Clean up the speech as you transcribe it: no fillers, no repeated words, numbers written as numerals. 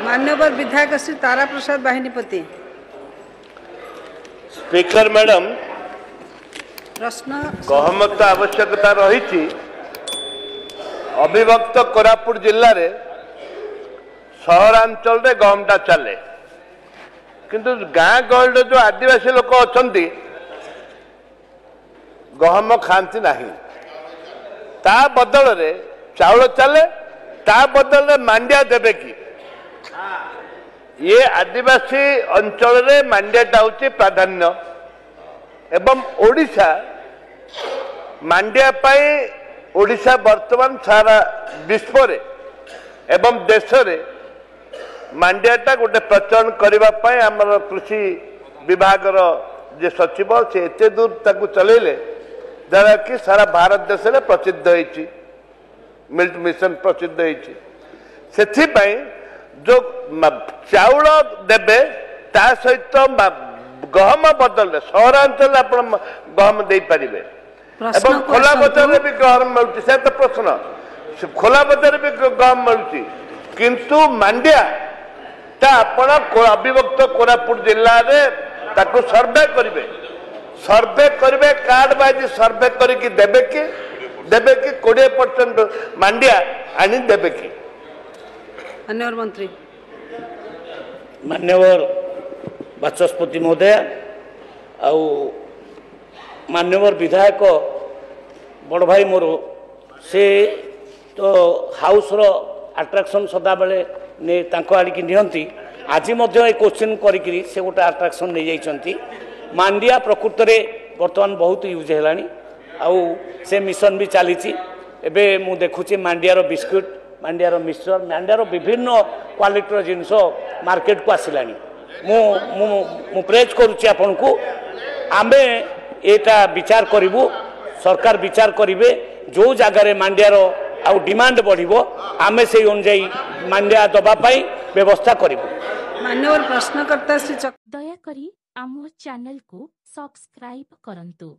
मान्यवर विधायक श्री तारा प्रसाद Bahinipati. Speaker madam, प्रश्न गहमत आवश्यकता रही। अविभक्त कोरापुट जिले में सहरांचल रे गहमटा चले, किंतु गाँ गहल जो आदिवासी लोक अच्छा गहम खाती नहीं। ता बदल रे चाउल चले, ता बदल रे मांडिया देवे कि? ये आदिवासी अंचल रे मांडियाटा हूँ प्राधान्य एवं ओडिशा मांडिया पाई ओडिशा वर्तमान सारा विश्व रे एवं देश रे मांडियाटा गोटे प्रचलन करने आमर कृषि विभाग जे सचिव से एते दूर ताकू चलेले जरा कि सारा भारत देश में प्रसिद्ध होती मिल्क मिशन प्रसिद्ध होती। से जो चाउल देवे ता सहित गहम बदल सहरांचल आप गहम दे पारे एवं खोला बजार भी गहम मिलूँ से तो प्रश्न खोला बजार भी गहम मिलूँ किंतु मांडिया आपण अविभक्त कोरापुट जिले में ताकू सर्वे करेंगे कार्ड वाइज सर्वे करके देवे कि 20% मांडिया आनी देवे कि? मान्यवर मंत्री। मान्यवर बाचस्पति महोदय आउ मान्यवर विधायक बड़ भाई मोर से तो हाउस रो अट्राक्शन सदा बेले ने तांको आड़िकी नियंती आज मध्य क्वेश्चन करी से गोटे अट्राक्शन नहीं जाइछंती। मांडिया प्रकृत में बर्तमान बहुत यूज है आउ से मिशन भी चली एबे मु देखुची मांडियार बिस्कुट मांडियार मिक्सचर मांडियार विभिन्न क्वालिटीर जिनस मार्केट को आसिलानी। मु प्रेज करुच्ची आपन को आमे एटा विचार करिवु सरकार विचार करिवे जो जगार मांडियार आउ डिमांड बढ़िबो आमे से अनुसार मांडिया दबा पाई व्यवस्था करिवु। मान्यवर प्रश्नकर्ता श्री दया करी आम चैनल को सब्सक्राइब करंतु।